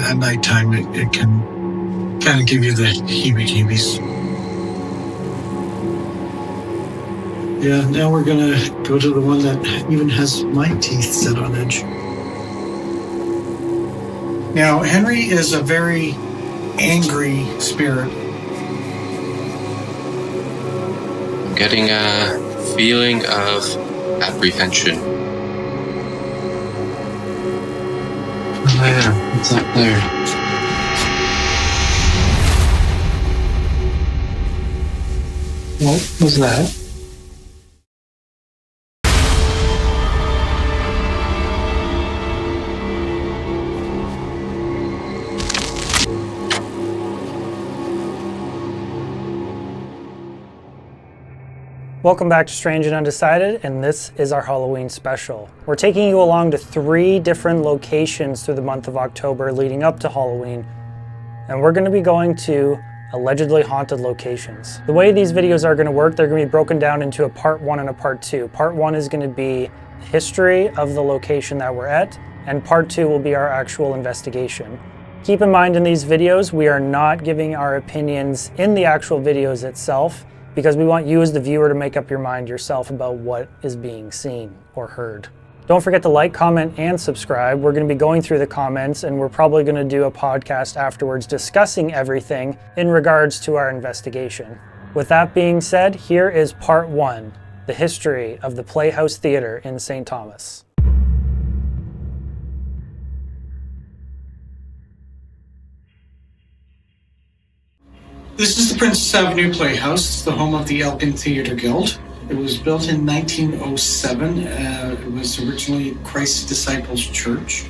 at nighttime, it can kind of give you the heebie-jeebies. Yeah, now we're going to go to the one that even has my teeth set on edge. Now, Henry is a very angry spirit. I'm getting a feeling of apprehension. Oh yeah, it's up there. What was that? Welcome back to Strange and Undecided, and this is our Halloween special. We're taking you along to 3 different locations through the month of October leading up to Halloween, and we're going to be going to allegedly haunted locations. The way these videos are going to work, they're going to be broken down into a part 1 and a part 2. Part 1 is going to be the history of the location that we're at, and part 2 will be our actual investigation. Keep in mind in these videos, we are not giving our opinions in the actual videos itself, because we want you as the viewer to make up your mind yourself about what is being seen or heard. Don't forget to like, comment, and subscribe. We're going to be going through the comments, and we're probably going to do a podcast afterwards discussing everything in regards to our investigation. With that being said, here is part 1, the history of the Playhouse Theatre in St. Thomas. This is the Princess Avenue Playhouse. It's the home of the Elgin Theatre Guild. It was built in 1907. It was originally Christ's Disciples Church.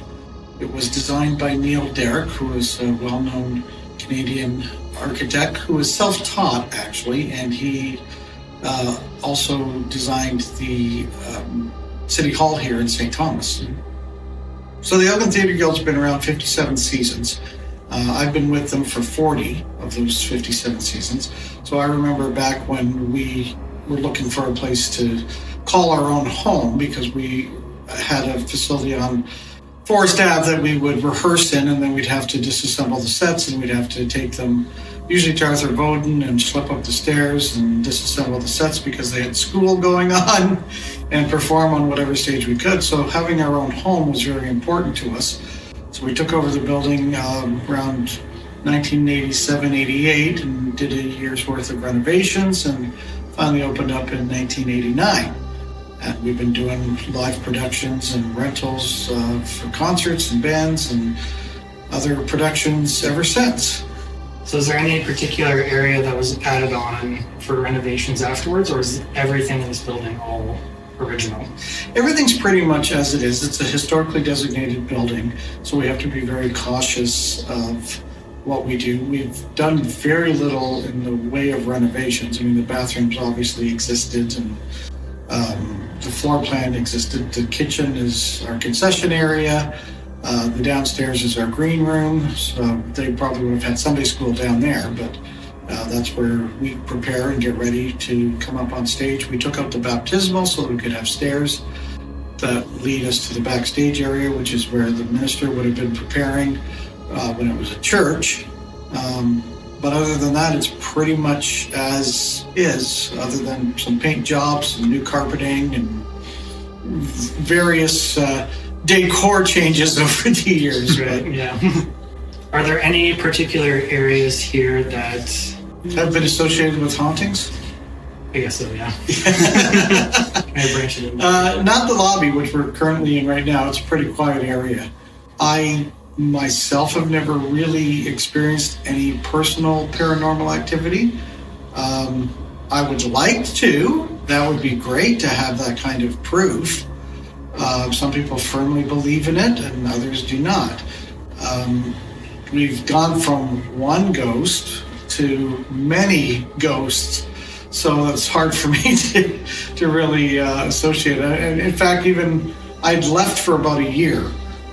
It was designed by Neil Derrick, who is a well-known Canadian architect who was self-taught, actually, and he also designed the City Hall here in St. Thomas. So the Elgin Theatre Guild's been around 57 seasons. I've been with them for 40 of those 57 seasons. So I remember back when we were looking for a place to call our own home, because we had a facility on Forest Ave that we would rehearse in, and then we'd have to disassemble the sets, and we'd have to take them usually to Arthur Bowden and slip up the stairs and disassemble the sets because they had school going on, and perform on whatever stage we could. So having our own home was very important to us. So we took over the building around 1987-88 and did a year's worth of renovations, and finally opened up in 1989. And we've been doing live productions and rentals for concerts and bands and other productions ever since. So is there any particular area that was added on for renovations afterwards, or is everything in this building all original? Everything's pretty much as it is. It's a historically designated building, so we have to be very cautious of what we do. We've done very little in the way of renovations. I mean, the bathrooms obviously existed, and the floor plan existed. The kitchen is our concession area. The downstairs is our green room, so they probably would have had Sunday school down there, but that's where we prepare and get ready to come up on stage. We took out the baptismal so that we could have stairs that lead us to the backstage area, which is where the minister would have been preparing when it was a church. But other than that, it's pretty much as is, other than some paint jobs and new carpeting and various decor changes over the years. Right, yeah. Are there any particular areas here that have been associated with hauntings? I guess so, yeah. I branch it in. Not the lobby, which we're currently in right now. It's a pretty quiet area. I myself have never really experienced any personal paranormal activity. I would like to. That would be great to have that kind of proof. Some people firmly believe in it and others do not. We've gone from one ghost to many ghosts, so it's hard for me to really associate it. And in fact, even I'd left for about a year.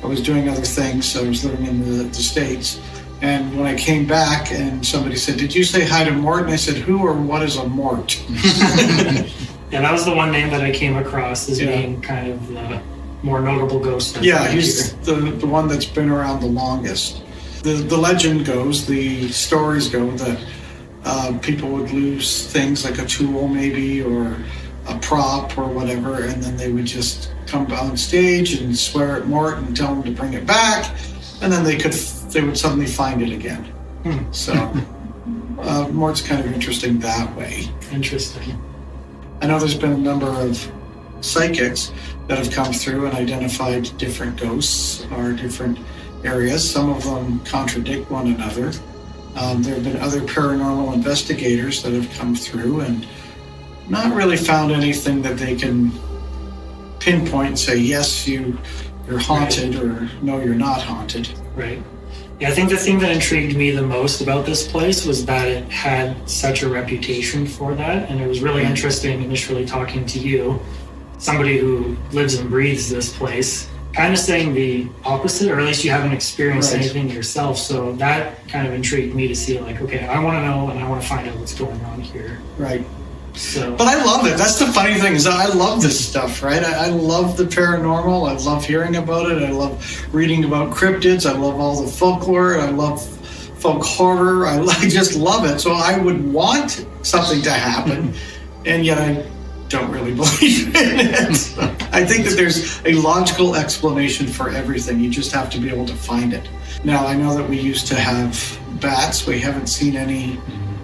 I was doing other things. I was living in the States. And when I came back and somebody said, "Did you say hi to Mort?" And I said, "Who or what is a Mort?" Yeah, that was the one name that I came across as being kind of the more notable ghost. Yeah, he's the one that's been around the longest. The legend goes, the stories go that people would lose things like a tool maybe or a prop or whatever, and then they would just come on stage and swear at Mort and tell him to bring it back, and then they would suddenly find it again. So Mort's kind of interesting that way. Interesting. I know there's been a number of psychics that have come through and identified different ghosts or different areas. Some of them contradict one another. There have been other paranormal investigators that have come through and not really found anything that they can pinpoint and say, yes, you're haunted, or no, you're not haunted. Right. Yeah, I think the thing that intrigued me the most about this place was that it had such a reputation for that, and it was really interesting initially talking to you, somebody who lives and breathes this place, kind of saying the opposite, or at least you haven't experienced anything yourself. So that kind of intrigued me to see, like, okay, I want to know and I want to find out what's going on here. Right. So, but I love it. That's the funny thing, is I love this stuff, right? I love the paranormal. I love hearing about it. I love reading about cryptids. I love all the folklore. I love folk horror. I just love it. So I would want something to happen, and yet I don't really believe in it. I think that there's a logical explanation for everything. You just have to be able to find it. Now, I know that we used to have bats. We haven't seen any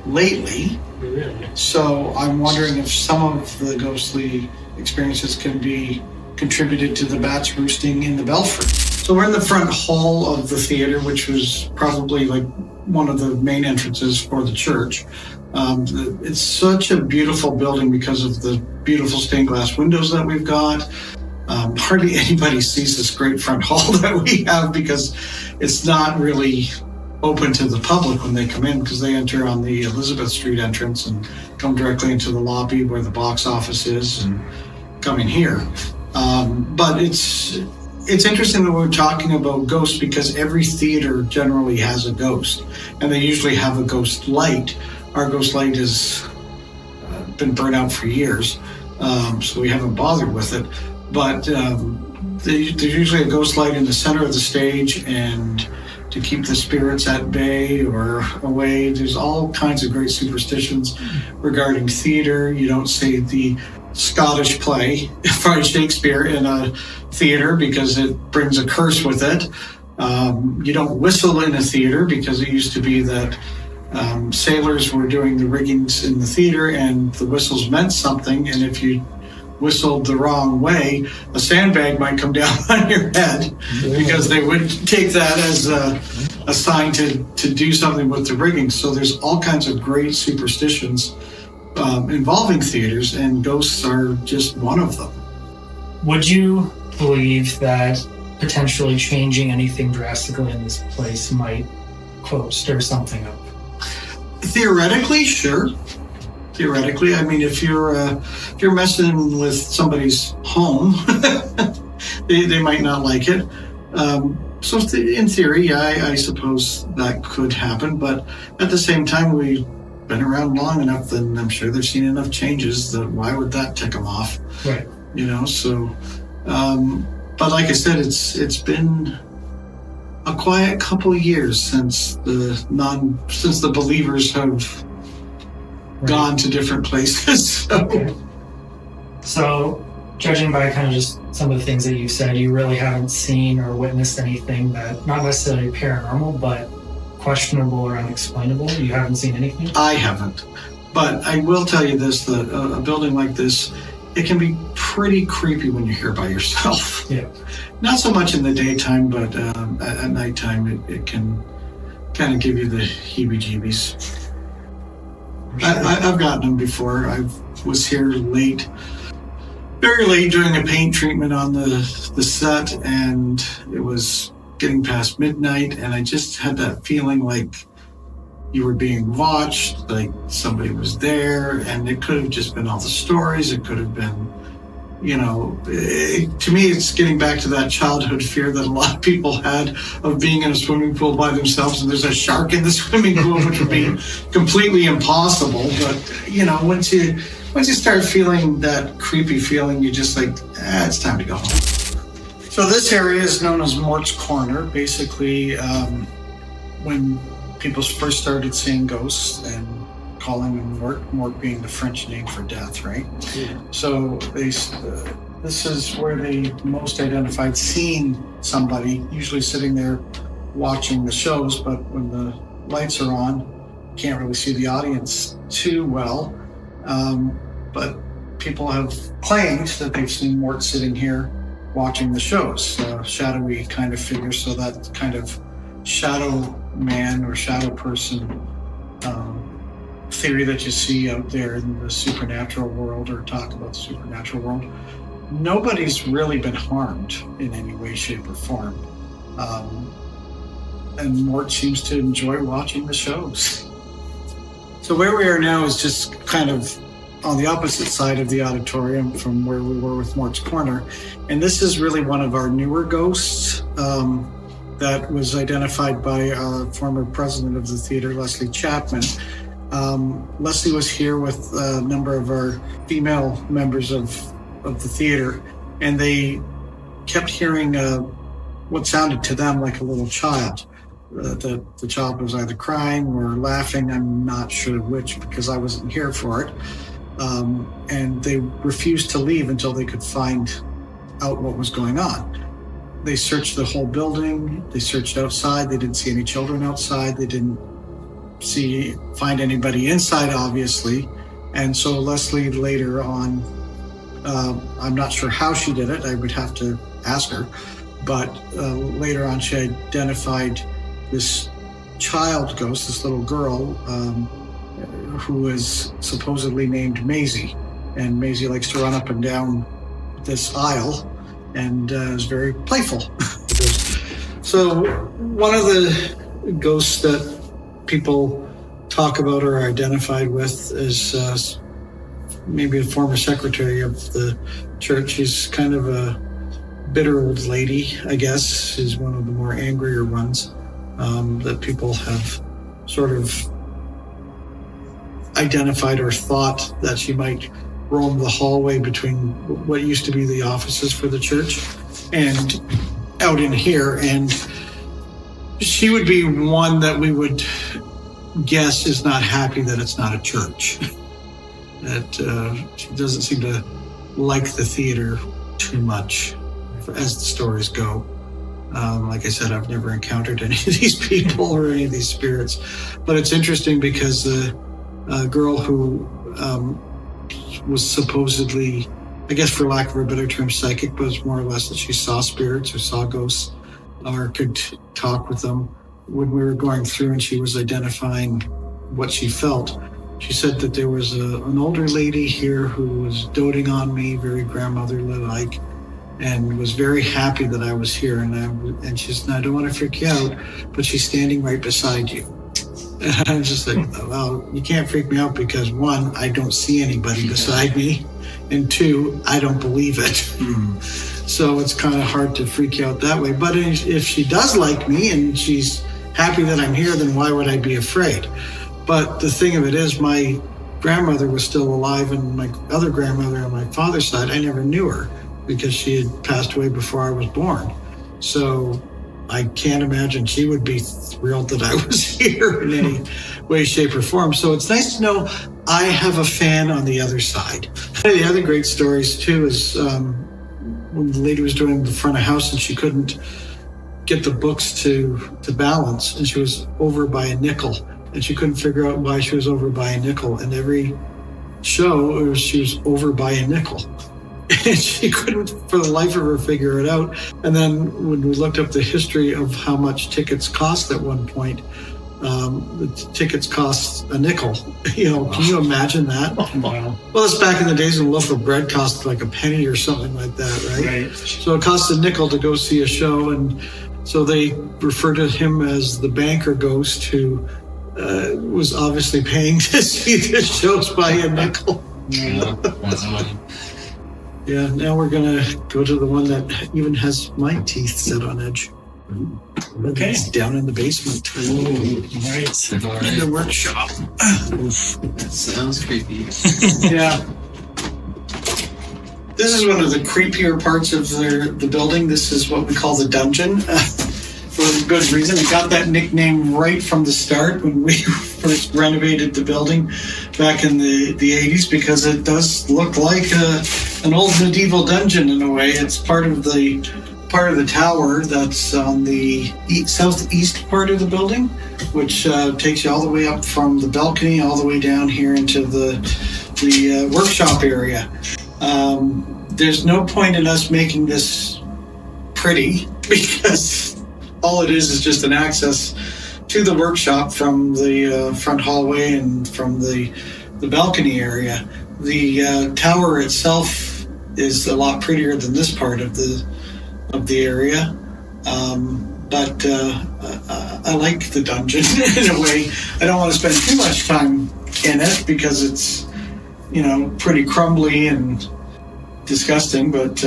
lately. Really? So I'm wondering if some of the ghostly experiences can be contributed to the bats roosting in the belfry. So we're in the front hall of the theater, which was probably like one of the main entrances for the church. It's such a beautiful building because of the beautiful stained glass windows that we've got. Hardly anybody sees this great front hall that we have because it's not really open to the public when they come in, because they enter on the Elizabeth Street entrance and come directly into the lobby where the box office is and come in here. But it's interesting that we're talking about ghosts, because every theater generally has a ghost, and they usually have a ghost light. Our ghost light has been burnt out for years, so we haven't bothered with it. But there's usually a ghost light in the center of the stage, and to keep the spirits at bay or away. There's all kinds of great superstitions regarding theater. You don't see the Scottish play by Shakespeare in a theater because it brings a curse with it. You don't whistle in a theater because it used to be that sailors were doing the riggings in the theater and the whistles meant something, and if you whistled the wrong way, a sandbag might come down on your head, because they would take that as a sign to do something with the rigging. So there's all kinds of great superstitions involving theaters, and ghosts are just one of them. Would you believe that potentially changing anything drastically in this place might, quote, stir something up? Theoretically, sure. Theoretically, I mean, if you're messing with somebody's home, they might not like it. So in theory, yeah, I suppose that could happen. But at the same time, we've been around long enough, and I'm sure they've seen enough changes that why would that tick them off? Right. You know. So, but like I said, it's been a quiet couple of years since the believers have gone to different places. Okay. So, judging by kind of just some of the things that you said, you really haven't seen or witnessed anything that, not necessarily paranormal, but questionable or unexplainable? You haven't seen anything? I haven't. But I will tell you this, that a building like this, it can be pretty creepy when you're here by yourself. Yeah. Not so much in the daytime, but at nighttime, it can kind of give you the heebie-jeebies. I've gotten them before. I was here late, very late, doing a paint treatment on the set, and it was getting past midnight, and I just had that feeling like you were being watched, like somebody was there, and it could have just been all the stories. It could have been, you know, to me, it's getting back to that childhood fear that a lot of people had of being in a swimming pool by themselves and there's a shark in the swimming pool, which would be completely impossible. But, you know, once you start feeling that creepy feeling, you're just like, it's time to go home. So this area is known as Mort's Corner. Basically, when people first started seeing ghosts and calling them mort being the French name for death, right? So this is where they most identified seeing somebody, usually sitting there watching the shows, but when the lights are on, you can't really see the audience too well. But people have claimed that they've seen Mort sitting here watching the shows, shadowy kind of figure. So that kind of shadow man or shadow person theory that you see out there in the supernatural world, or talk about the supernatural world, nobody's really been harmed in any way, shape, or form. And Mort seems to enjoy watching the shows. So where we are now is just kind of on the opposite side of the auditorium from where we were with Mort's Corner. And this is really one of our newer ghosts that was identified by a former president of the theater, Leslie Chapman. Leslie was here with a number of our female members of the theater, and they kept hearing what sounded to them like a little child. The child was either crying or laughing, I'm not sure which, because I wasn't here for it. And they refused to leave until they could find out what was going on. They searched the whole building, they searched outside, they didn't see any children outside, they didn't find anybody inside, obviously. And so Leslie later on, I'm not sure how she did it, I would have to ask her, but later on she identified this child ghost, this little girl, who is supposedly named Maisie. And Maisie likes to run up and down this aisle and is very playful. So one of the ghosts that people talk about or are identified with is maybe a former secretary of the church. She's kind of a bitter old lady, I guess. She's one of the more angrier ones that people have sort of identified or thought that she might roam the hallway between what used to be the offices for the church and out in here. And she would be one that we would guess is not happy that it's not a church. That she doesn't seem to like the theater too much as the stories go. Like I said, I've never encountered any of these people or any of these spirits, but it's interesting because the girl who was supposedly, I guess for lack of a better term, psychic, but it's more or less that she saw spirits or saw ghosts or could talk with them. When we were going through and she was identifying what she felt, she said that there was an older lady here who was doting on me, very grandmotherly-like, and was very happy that I was here. And she said, I don't want to freak you out, but she's standing right beside you. And I was just like, well, you can't freak me out because one, I don't see anybody beside me, and two, I don't believe it. So it's kind of hard to freak you out that way. But if she does like me and she's happy that I'm here, then why would I be afraid? But the thing of it is, my grandmother was still alive, and my other grandmother on my father's side, I never knew her because she had passed away before I was born. So I can't imagine she would be thrilled that I was here in any way, shape, or form. So it's nice to know I have a fan on the other side. The other great stories too is when the lady was doing the front of house and she couldn't get the books to balance, and she was over by a nickel, and she couldn't figure out why she was over by a nickel. And every show she was over by a nickel. And she couldn't for the life of her figure it out. And then when we looked up the history of how much tickets cost at one point, the tickets cost a nickel. Can you imagine that? Wow. Well, it's back in the days when a loaf of bread cost like a penny or something like that, right? Right. So it cost a nickel to go see a show. And so they refer to him as the banker ghost, who was obviously paying to see the shows by a nickel. Yeah, that's funny. Yeah, now we're gonna go to the one that even has my teeth set on edge. Okay. It's down in the basement. Right. In the workshop. That sounds creepy. Yeah. This is one of the creepier parts of the building. This is what we call the dungeon. good reason. It got that nickname right from the start when we first renovated the building back in the 80s, because it does look like an old medieval dungeon in a way. It's part of the tower that's on the southeast part of the building, which takes you all the way up from the balcony all the way down here into the workshop area. There's no point in us making this pretty, because all it is just an access to the workshop from the front hallway and from the balcony area. The tower itself is a lot prettier than this part of the area, but I like the dungeon in a way. I don't want to spend too much time in it because it's, pretty crumbly and disgusting, but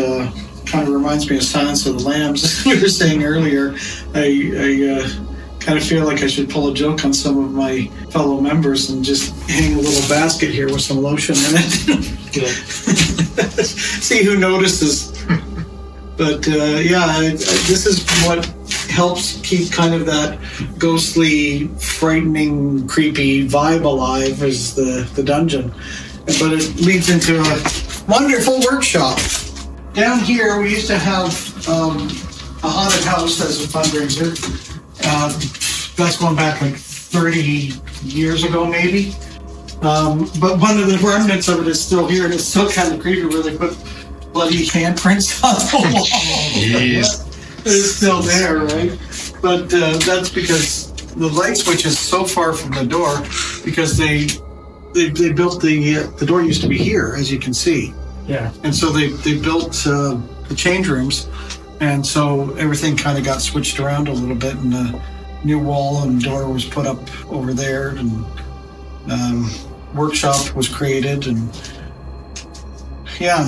kind of reminds me of Silence of the Lambs, as we were saying earlier. I kind of feel like I should pull a joke on some of my fellow members and just hang a little basket here with some lotion in it. See who notices. But this is what helps keep kind of that ghostly, frightening, creepy vibe alive, is the dungeon. But it leads into a wonderful workshop. Down here, we used to have a haunted house as a fundraiser. That's going back like 30 years ago, maybe. But one of the remnants of it is still here, and it's still kind of creepy where they put bloody handprints on the wall. Jeez. It's still there, right? But that's because the light switch is so far from the door, because they built the door used to be here, as you can see. Yeah. And so they built the change rooms, and so everything kind of got switched around a little bit, and a new wall and door was put up over there, and workshop was created, and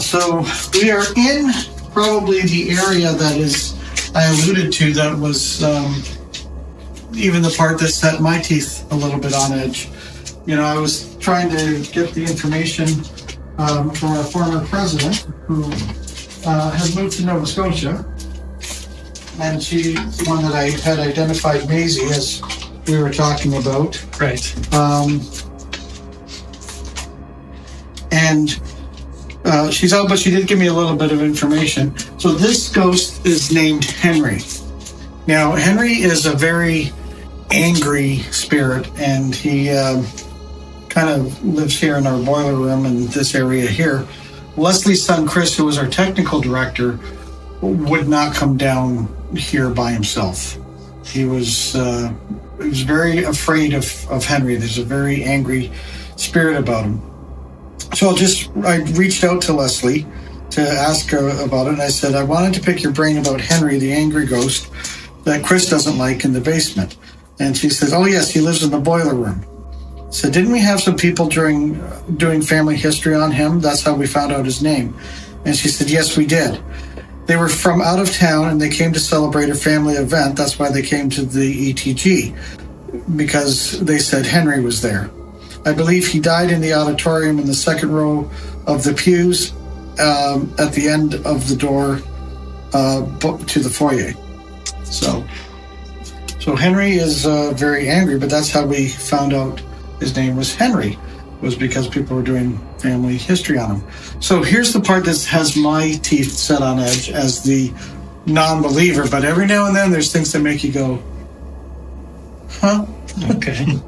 so we are in probably the area that I alluded to, that was even the part that set my teeth a little bit on edge. I was trying to get the information from our former president, who had moved to Nova Scotia, and she's the one that I had identified, Maisie, as we were talking about. Right. She's out, but she did give me a little bit of information. So this ghost is named Henry. Now, Henry is a very angry spirit, and he kind of lives here in our boiler room in this area here. Leslie's son, Chris, who was our technical director, would not come down here by himself. He was very afraid of Henry. There's a very angry spirit about him. So I reached out to Leslie to ask her about it, and I said, I wanted to pick your brain about Henry, the angry ghost that Chris doesn't like in the basement. And she says, oh yes, he lives in the boiler room. So didn't we have some people doing family history on him? That's how we found out his name. And she said, yes, we did. They were from out of town, and they came to celebrate a family event. That's why they came to the ETG, because they said Henry was there. I believe he died in the auditorium in the second row of the pews at the end of the door to the foyer. So Henry is very angry, but that's how we found out his name was Henry, was because people were doing family history on him. So here's the part that has my teeth set on edge as the non-believer, but every now and then there's things that make you go, huh? Okay.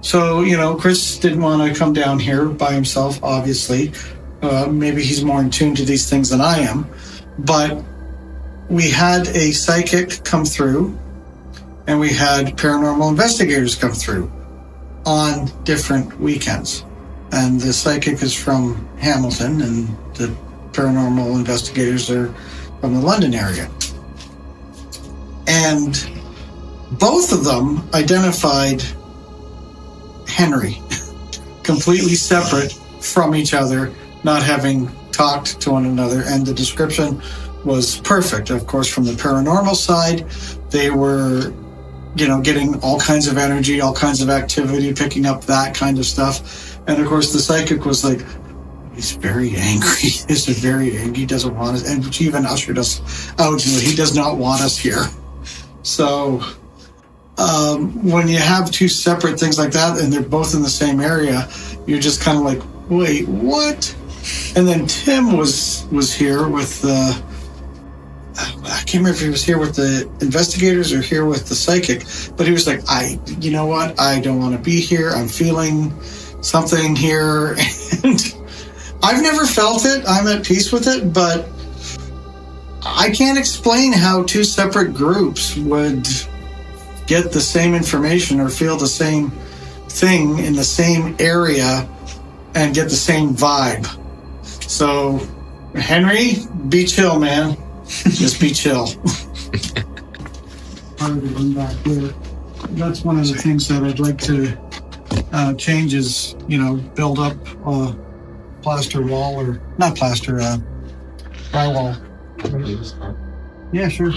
So, Chris didn't want to come down here by himself, obviously. Maybe he's more in tune to these things than I am. But we had a psychic come through, and we had paranormal investigators come through on different weekends. And the psychic is from Hamilton, and the paranormal investigators are from the London area. And both of them identified Henry, completely separate from each other, not having talked to one another, and the description was perfect. Of course, from the paranormal side, they were, getting all kinds of energy, all kinds of activity, picking up that kind of stuff. And of course, the psychic was like, he's very angry. He's very angry. He doesn't want us, and she even ushered us out. He does not want us here. So when you have two separate things like that and they're both in the same area, you're just kind of like, wait, what? And then Tim was here with I can't remember if he was here with the investigators or here with the psychic, but he was like, you know what? I don't want to be here. I'm feeling something here. And I've never felt it. I'm at peace with it, but I can't explain how two separate groups would get the same information or feel the same thing in the same area and get the same vibe. So, Henry, be chill, man. Just be chill. Back here. That's one of the things that I'd like to change is, build up a plaster wall or not plaster, drywall. Yeah, sure.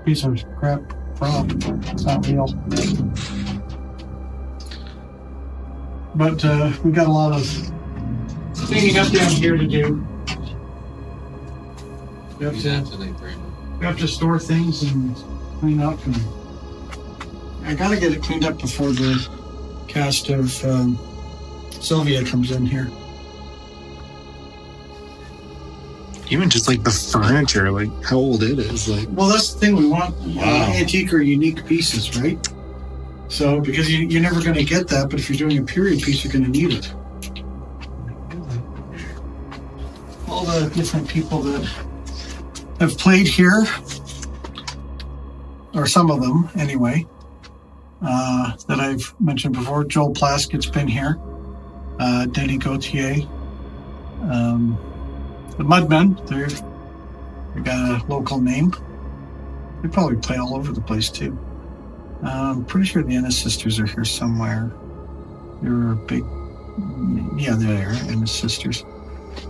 Piece of crap. It's not real. But we got a lot of cleaning up down here to do. We have to store things and clean up, and I gotta get it cleaned up before the cast of Sylvia comes in here. Even just like the furniture, like how old it is. Like, well, that's the thing. We want antique or unique pieces, right? So because you're never going to get that, but if you're doing a period piece, you're going to need it. All the different people that have played here, or some of them anyway, that I've mentioned before. Joel Plaskett's been here. Denny Gauthier. The Mudmen, they got a local name. They probably play all over the place too. I'm pretty sure the Ennis Sisters are here somewhere. They're a big, yeah, they're Ennis Sisters.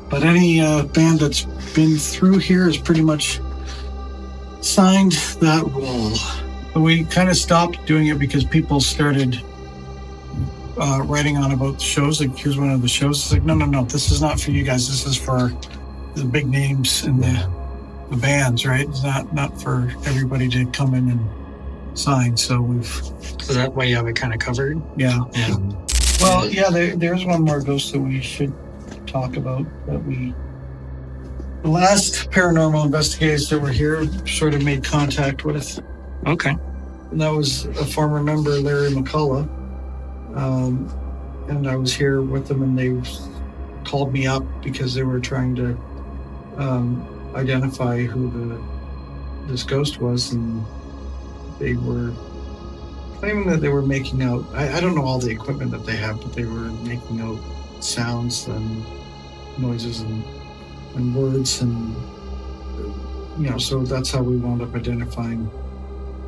But any band that's been through here has pretty much signed that role. But we kind of stopped doing it because people started writing on about the shows. Like, here's one of the shows. It's like, no, this is not for you guys. This is for the big names in the bands, right? It's not for everybody to come in and sign. So that way you have it kind of covered. Yeah. Well, yeah. There's one more ghost that we should talk about. The last paranormal investigators that were here sort of made contact with. Okay. And that was a former member, Larry McCullough. And I was here with them, and they called me up because they were trying to identify who this ghost was, and they were claiming that they were making out. I don't know all the equipment that they have, but they were making out sounds and noises and words, and so that's how we wound up identifying.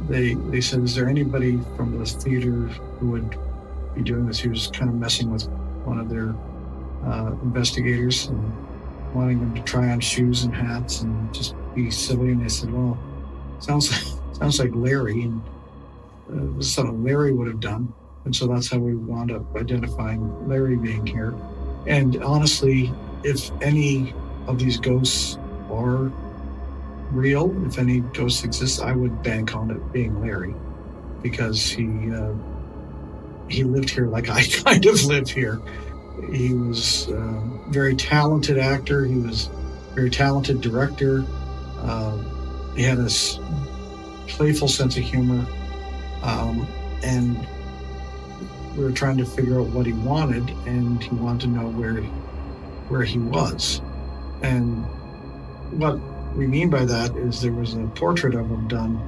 They said, is there anybody from this theater who would be doing this? He was kind of messing with one of their investigators and wanting them to try on shoes and hats and just be silly. And they said, well, sounds like Larry, and this is something Larry would have done. And so that's how we wound up identifying Larry being here. And honestly, if any of these ghosts are real, if any ghosts exist, I would bank on it being Larry, because he lived here like I kind of live here. He was a very talented actor. He was a very talented director. He had this playful sense of humor. And we were trying to figure out what he wanted, and he wanted to know where he was. And what we mean by that is there was a portrait of him done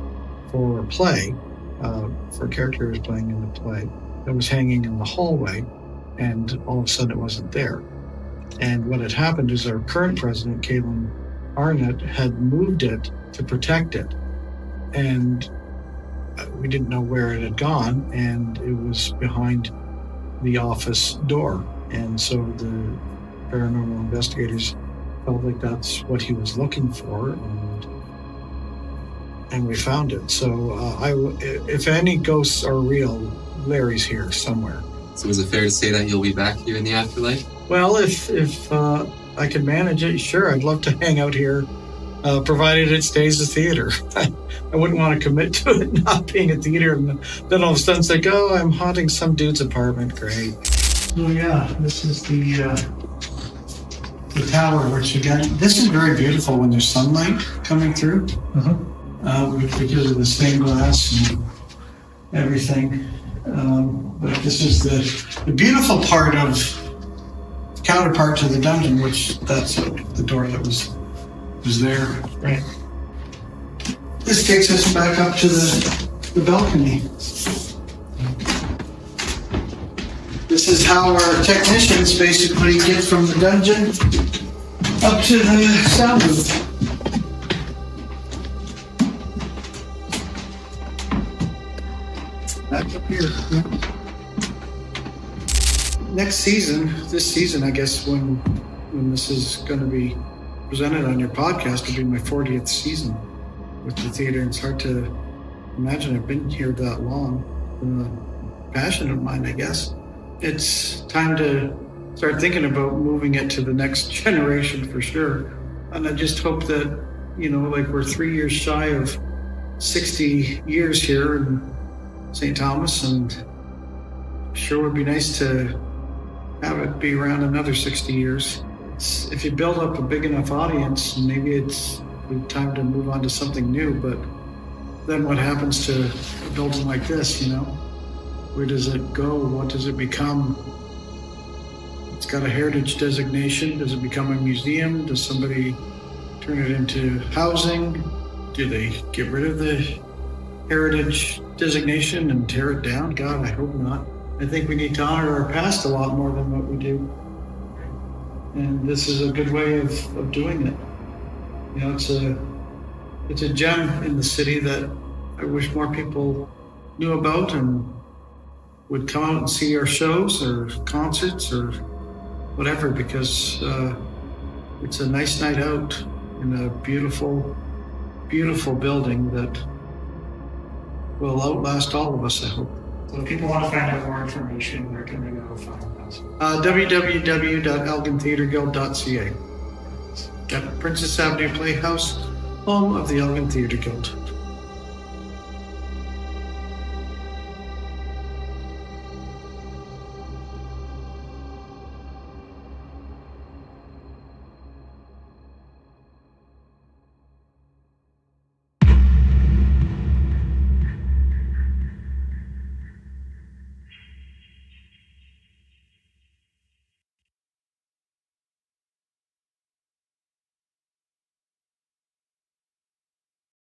for a play, for a character who was playing in the play, that was hanging in the hallway, and all of a sudden it wasn't there. And what had happened is our current president, Caitlin Arnett, had moved it to protect it. And we didn't know where it had gone, and it was behind the office door. And so the paranormal investigators felt like that's what he was looking for, and we found it. So if any ghosts are real, Larry's here somewhere. So is it fair to say that you'll be back here in the afterlife? Well, if I could manage it, sure. I'd love to hang out here provided it stays a theater. I wouldn't want to commit to it not being a theater, and then all of a sudden it's like, oh, I'm haunting some dude's apartment. Great. Oh yeah, this is the tower, which again, this is very beautiful when there's sunlight coming through, because of the stained glass and everything. But this is the beautiful part of counterpart to the dungeon, which that's the door that was there. Right. This takes us back up to the balcony. This is how our technicians basically get from the dungeon up to the sound booth. Back up here. Next season, this season, I guess, when this is going to be presented on your podcast, will be my 40th season with the theater. It's hard to imagine I've been here that long. Passion of mine, I guess. It's time to start thinking about moving it to the next generation for sure. And I just hope that, like we're 3 years shy of 60 years here in St. Thomas, and sure would be nice to have it be around another 60 years. If you build up a big enough audience, maybe it's time to move on to something new, but then what happens to a building like this, Where does it go? What does it become? It's got a heritage designation. Does it become a museum? Does somebody turn it into housing? Do they get rid of the heritage designation and tear it down? God, I hope not. I think we need to honor our past a lot more than what we do. And this is a good way of doing it. It's a gem in the city that I wish more people knew about and would come out and see our shows or concerts or whatever, because it's a nice night out in a beautiful, beautiful building that will outlast all of us, I hope. So if people want to find out more information, where can they go find us? www.elgintheatreguild.ca. Yep, Princess Avenue Playhouse, home of the Elgin Theatre Guild.